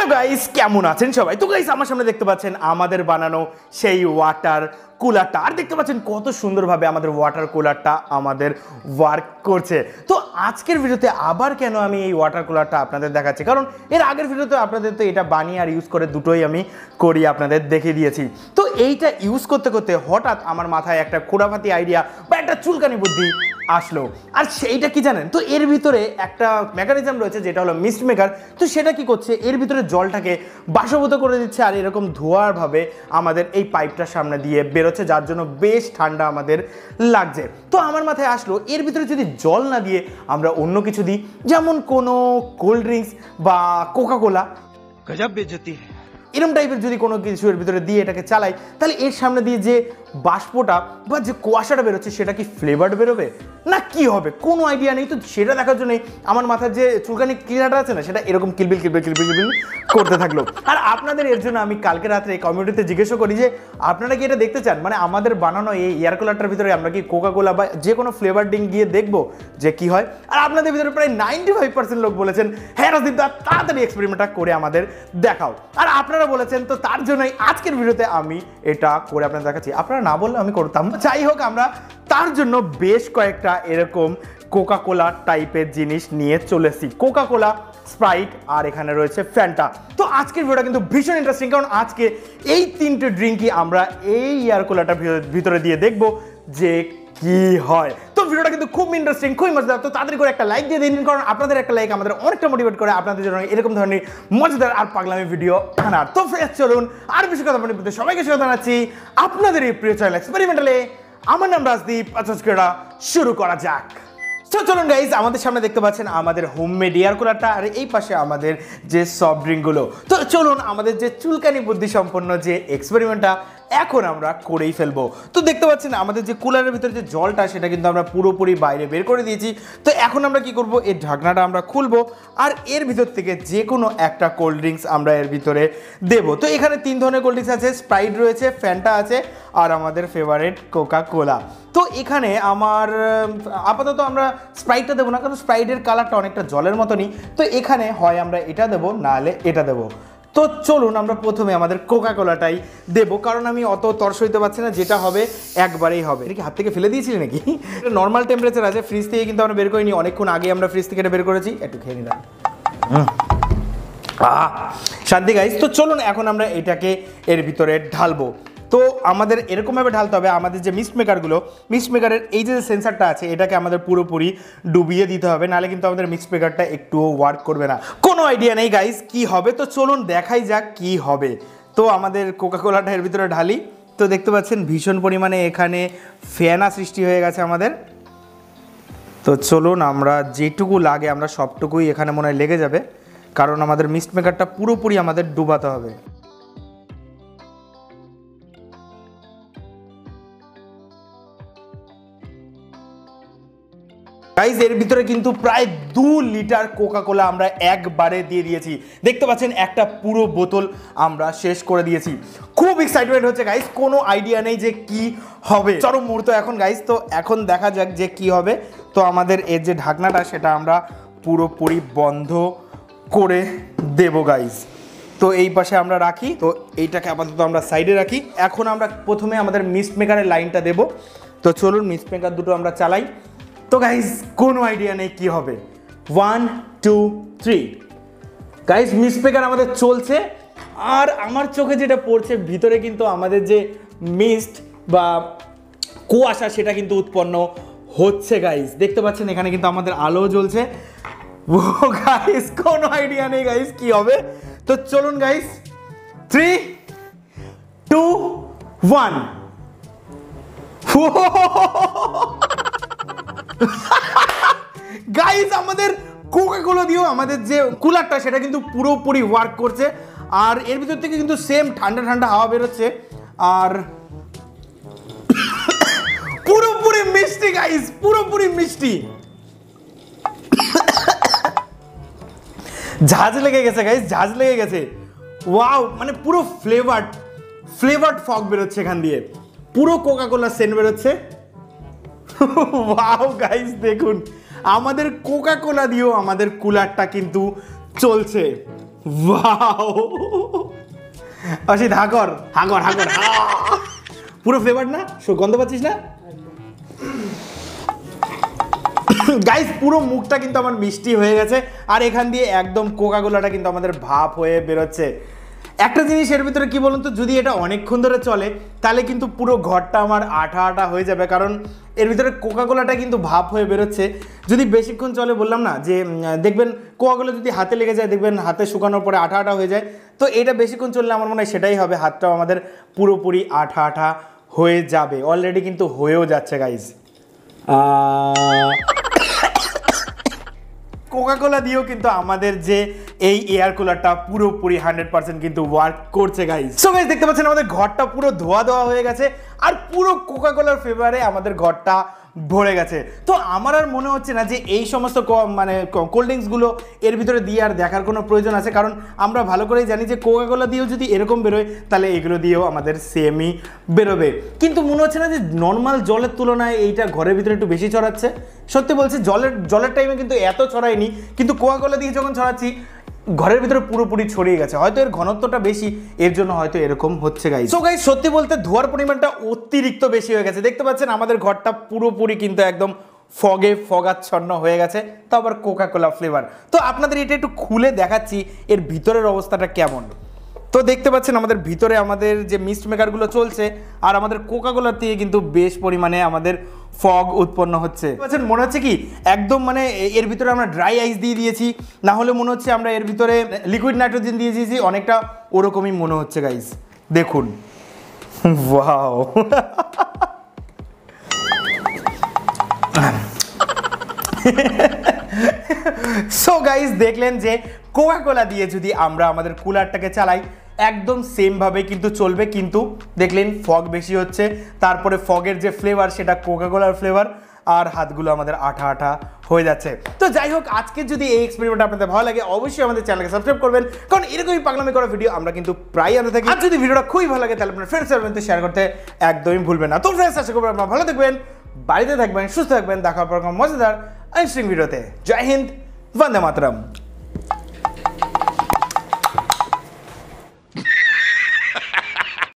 Hello guys, কেমন আছেন সবাই? তো গাইস আমার সামনে দেখতে পাচ্ছেন আমাদের বানানো সেই ওয়াটার কুলারটা, আর দেখতে পাচ্ছেন কত সুন্দরভাবে আমাদের ওয়াটার কুলারটা আমাদের ওয়ার্ক করছে। তো আজকের ভিডিওতে আবার কেন আমি এই ওয়াটার কুলারটা আপনাদের দেখাচ্ছি, কারণ এর আগের ভিডিওতে আপনাদের তো এটা বানিয়ে আর ইউজ করে দুটোই আমি করি আপনাদের দেখিয়ে দিয়েছি। তো এইটা ইউজ করতে করতে হঠাৎ আমার মাথায় একটা খোঁড়াফাতি আইডিয়া বা একটা চুলকানি বুদ্ধি আসলো। আর সেইটা কি জানেন? তো এর ভিতরে একটা মেকানিজম রয়েছে যেটা হলো মিস্ট মেকার। তো সেটা কি করছে, এর ভিতরে জলটাকে বাষ্পীভূত করে দিচ্ছে আর এরকম ধোঁয়ার ভাবে আমাদের এই পাইপটার সামনে দিয়ে বেরোচ্ছে, যার জন্য বেশ ঠান্ডা আমাদের লাগছে। তো আমার মাথায় আসলো এর ভিতরে যদি জল না দিয়ে আমরা অন্য কিছু দিই, যেমন কোনো কোল্ড ড্রিঙ্কস বা কোকাকোলা, গজব বেজতি, এরকম টাইপের যদি কোনো কিছু এর ভিতরে দিয়ে এটাকে চালাই, তাহলে এর সামনে দিয়ে যে বাষ্পটা বা যে কুয়াশাটা বেরোচ্ছে সেটা কি ফ্লেভার্ড বেরোবে না কি হবে কোনো আইডিয়া নেই। তো সেটা দেখার জন্যই আমার মাথার যে চুলকানি ক্রিয়াটা আছে না, সেটা এরকম কিলবিল কিলবিল কিলবিল কিলবিল করতে থাকলো। আর আপনাদের এর জন্য আমি কালকে রাত্রে কমিউনিটিতে জিজ্ঞেসও করি যে আপনারা কি এটা দেখতে চান, মানে আমাদের বানানো এই এয়ার কুলারটার ভিতরে আমরা কি কোকাকোলা বা যে কোনো ফ্লেভার ড্রিঙ্ক গিয়ে দেখবো যে কি হয়। আর আপনাদের ভিতরে প্রায় 95% লোক বলেছেন হ্যাঁ রাজদীপ দা, তাড়াতাড়ি এক্সপেরিমেন্টটা করে আমাদের দেখাও। আর আপনারা বলেছেন, তো তার জন্যই আজকের ভিডিওতে আমি এটা করে আপনাদের দেখাচ্ছি। আপনারা না বললে আমি করতাম। যাই হোক, আমরা তার জন্য বেশ কয়েকটা এরকম কোকাকোলা টাইপের জিনিস নিয়ে চলে এসেছি। কোকাকোলা, স্প্রাইট আর এখানে রয়েছে ফ্যান্টা। তো আজকের ভিডিওটা কিন্তু ভীষণ ইন্টারেস্টিং, কারণ আজকে এই তিনটে ড্রিঙ্কই আমরা এই এয়ার কুলারটার ভিতরে দিয়ে দেখবো যে কি হয়। তো ভিডিওটা কিন্তু খুব ইন্টারেস্টিং, খুবই মজাদার। তো তাড়াতাড়ি করে একটা লাইক দিয়ে দিন, কারণ আপনাদের একটা লাইক আমাদের অনেকটা মোটিভেট করে আপনাদের জন্য এরকম ধরনের মজাদার আর পাগলামি ভিডিও আনার। তো ফ্রেশ চলুন, আর বেশি কথা বলতে সবাইকে স্বাগত জানাচ্ছি আপনাদের এই প্রিয় চ্যানেল এক্সপেরিমেন্টালে। আমার নাম রাজদীপ। আচ্ছা শুরু করা যাক। তো চলুন গাইজ, আমাদের সামনে দেখতে পাচ্ছেন আমাদের হোমমেড এয়ার কুলারটা, আর এই পাশে আমাদের যে সফট ড্রিঙ্কগুলো। তো চলুন আমাদের যে চুলকানি বুদ্ধি সম্পন্ন যে এক্সপেরিমেন্টটা এখন আমরা করেই ফেলবো। তো দেখতে পাচ্ছেন আমাদের যে কুলারের ভিতরে যে জলটা সেটা কিন্তু আমরা পুরোপুরি বাইরে বের করে দিয়েছি। তো এখন আমরা কি করব, এর ঢাকনাটা আমরা খুলবো আর এর ভিতর থেকে যে কোনো একটা কোল্ড ড্রিঙ্কস আমরা এর ভিতরে দেবো। তো এখানে 3 ধরনের কোল্ড ড্রিঙ্কস আছে, স্প্রাইট রয়েছে, ফ্যান্টা আছে আর আমাদের ফেভারিট কোকাকোলা। তো এখানে আমার আপাতত আমরা স্প্রাইটটা দেবো না, কারণ স্প্রাইটের কালারটা অনেকটা জলের মতনই। তো এখানে হয় আমরা এটা দেবো, নাহলে এটা দেবো। তো চলুন আমরা প্রথমে আমাদের কোকাকোলাটাই দেবো, কারণ আমি অত তর্স হইতে পারছি না, যেটা হবে একবারেই হবে। এটা কি হাত থেকে ফেলে দিয়েছিলি নাকি? এটা নর্মাল টেম্পারেচার আছে, ফ্রিজ থেকে কিন্তু আমরা বের করিনি, অনেকক্ষণ আগে আমরা ফ্রিজ থেকে এটা বের করেছি। একটু খেয়ে নিলাম, শান্তি গাইস। তো চলুন এখন আমরা এটাকে এর ভিতরে ঢালবো। তো আমাদের এরকমভাবে ঢালতে হবে, আমাদের যে মিস্ট মেকারগুলো, মিস্ট মেকারের এই যে সেন্সারটা আছে এটাকে আমাদের পুরোপুরি ডুবিয়ে দিতে হবে, নাহলে কিন্তু আমাদের মিক্স মেকারটা একটুও ওয়ার্ক করবে না। কোনো আইডিয়া নেই গাইস কি হবে, তো চলুন দেখাই যাক কি হবে। তো আমাদের কোকাকোলাটা এর ভিতরে ঢালি। তো দেখতে পাচ্ছেন ভীষণ পরিমাণে এখানে ফেনা সৃষ্টি হয়ে গেছে আমাদের। তো চলুন আমরা যেটুকু লাগে আমরা সবটুকুই এখানে মনে হয় লেগে যাবে, কারণ আমাদের মিস্ট মেকারটা পুরোপুরি আমাদের ডুবাতে হবে। গাইজ এর ভিতরে কিন্তু প্রায় 2 লিটার কোকাকোলা আমরা একবারে দিয়ে দিয়েছি। দেখতে পাচ্ছেন একটা পুরো বোতল আমরা শেষ করে দিয়েছি। খুব এক্সাইটমেন্ট হচ্ছে গাইজ, কোনো আইডিয়া নেই যে কি হবে। চরম মুহূর্ত এখন গাইজ। তো এখন দেখা যাক যে কি হবে। তো আমাদের এর যে ঢাকনাটা সেটা আমরা পুরোপুরি বন্ধ করে দেব গাইজ। তো এই পাশে আমরা রাখি, তো এইটাকে আপাতত আমরা সাইডে রাখি। এখন আমরা প্রথমে আমাদের মিস্ট মেকারের লাইনটা দেব। তো চলুন মিস্ট মেকার দুটো আমরা চালাই। তো গাইজ কোনো আইডিয়া নেই কি হবে। 1 2 3 গাইজ মিস্ট মেকার আমাদের চলছে, আর আমার চোখে যেটা পড়ছে ভিতরে কিন্তু আমাদের যে মিস্ট বা কুয়াশা সেটা কিন্তু উৎপন্ন হচ্ছে গাইজ। দেখতে পাচ্ছেন এখানে কিন্তু আমাদের আলো জ্বলছে। ও গাইজ কোনো আইডিয়া নেই গাইজ কি হবে। তো চলুন গাইজ 3 2 1 গাইজ আমাদের কোকাকোলা দিয়েও আমাদের যে কুলারটা সেটা কিন্তু পুরোপুরি ওয়ার্ক করছে, আর এর ভিতর থেকে কিন্তু সেম ঠান্ডা ঠান্ডা হাওয়া বেরোচ্ছে, আর পুরোপুরি মিষ্টি গাইজ, পুরোপুরি মিষ্টি। ঝাঁজ লেগে গেছে গাইজ, ঝাঁজ লেগে গেছে। ওয়াও, মানে পুরো ফ্লেভার্ড ফগ বেরোচ্ছে এখান দিয়ে, পুরো কোকাকোলা সেন্ট বেরোচ্ছে। ওয়াও গাইজ দেখুন আমাদের কোকাকোলা দিয়েও আমাদের কুলারটা কিন্তু চলছে। ওয়াও অসিত হাগর হাগর হাগর পুরো ফ্লেভার না, গন্ধ পাচ্ছিস না গাইস? পুরো মুখটা কিন্তু আমার মিষ্টি হয়ে গেছে, আর এখান দিয়ে একদম কোকাকোলাটা কিন্তু আমাদের ভাপ হয়ে বেরোচ্ছে। একটা জিনিস এর ভিতরে কি বলুন তো, যদি এটা অনেকক্ষণ ধরে চলে তাহলে কিন্তু পুরো ঘরটা আমার আঠা আঠা হয়ে যাবে, কারণ এর ভিতরে কোকাকোলাটা কিন্তু ভাপ হয়ে বেরোচ্ছে। যদি বেশিক্ষণ চলে, বললাম না যে দেখবেন কোকাকোলা যদি হাতে লেগে যায়, দেখবেন হাতে শুকানোর পরে আঠা আঠা হয়ে যায়, তো এটা বেশিক্ষণ চললে আমার মনে হয় সেটাই হবে, হাতটাও আমাদের পুরোপুরি আঠা আঠা হয়ে যাবে। অলরেডি কিন্তু হয়েও যাচ্ছে গাইজ। কোকাকোলা দিয়েও কিন্তু আমাদের যে এই এয়ার কুলারটা পুরোপুরি 100% কিন্তু ওয়ার্ক করছে গাইজ। সো গাইজ দেখতে পাচ্ছেন আমাদের ঘরটা পুরো ধোয়া ধোয়া হয়ে গেছে, আর পুরো কোকাকোলার ফ্লেভারে আমাদের ঘরটা ভরে গেছে। তো আমার আর মনে হচ্ছে না যে এই সমস্ত মানে কোল্ড ড্রিঙ্কসগুলো এর ভিতরে দিয়ে আর দেখার কোনো প্রয়োজন আছে, কারণ আমরা ভালো করেই জানি যে কোকাকোলা দিয়েও যদি এরকম বেরোয় তাহলে এগুলো দিয়েও আমাদের সেমই বেরোবে। কিন্তু মনে হচ্ছে না যে নর্মাল জলের তুলনায় এইটা ঘরের ভিতরে একটু বেশি ছড়াচ্ছে। সত্যি বলছি, জলের টাইমে কিন্তু এত ছড়ায়নি, কিন্তু কোকাকোলা দিয়ে যখন ছড়াচ্ছি ঘরের ভিতরে পুরোপুরি ছড়িয়ে গেছে। হয়তো এর ঘনত্বটা বেশি, এর জন্য হয়তো এরকম হচ্ছে গাইস। সো গাইস সত্যি বলতে ধোয়ার পরিমাণটা অতিরিক্ত বেশি হয়ে গেছে। দেখতে পাচ্ছেন আমাদের ঘরটা পুরোপুরি কিন্তু একদম ফগাচ্ছন্ন হয়ে গেছে, তো আবার কোকাকোলা ফ্লেভার। তো আপনাদের এটা একটু খুলে দেখাচ্ছি এর ভিতরের অবস্থাটা কেমন। তো দেখতে পাচ্ছেন আমাদের ভিতরে আমাদের যে মিস্ট মেকারগুলো চলছে, আর আমাদের কোকাকোলার থেকে কিন্তু বেশ পরিমাণে আমাদের ফগ উৎপন্ন হচ্ছে। মনে হচ্ছে কি একদম মানে এর ভিতরে আমরা ড্রাই আইস দিয়ে দিয়েছি, না হলে মনে হচ্ছে আমরা এর ভিতরে লিকুইড নাইট্রোজেন দিয়ে দিয়েছি, অনেকটা ওরকমই মনে হচ্ছে গাইস। দেখুন, ওয়াও সো গাইস দেখলেন যে কোকাকোলা দিয়ে যদি আমরা আমাদের কুলারটাকে চালাই একদম সেম ভাবে কিন্তু চলবে, কিন্তু দেখলেন ফগ বেশি হচ্ছে, তারপরে ফগের যে ফ্লেভার সেটা কোকাকোলার ফ্লেভার, আর হাতগুলো আমাদের আঠা আঠা হয়ে যাচ্ছে। তো যাই হোক, আজকে যদি এই এক্সপেরিমেন্ট আপনাদের ভালো লাগে অবশ্যই আমাদের চ্যানেলকে সাবস্ক্রাইব করবেন, কারণ এরকমই পাগলামি করা ভিডিও আমরা কিন্তু প্রায় আনতে থাকি। আর যদি ভিডিওটা খুবই ভালো লাগে তাহলে আপনার ফ্রেন্ডসের মধ্যে শেয়ার করতে একদমই ভুলবেন না। তো ফ্রেন্ডস, আশা করবেন আপনারা ভালো থাকবেন, বাড়িতে থাকবেন, সুস্থ থাকবেন। দেখা পর মজাদার ইন্টারেস্টিং ভিডিওতে। জয় হিন্দ, বন্দে মাতরম।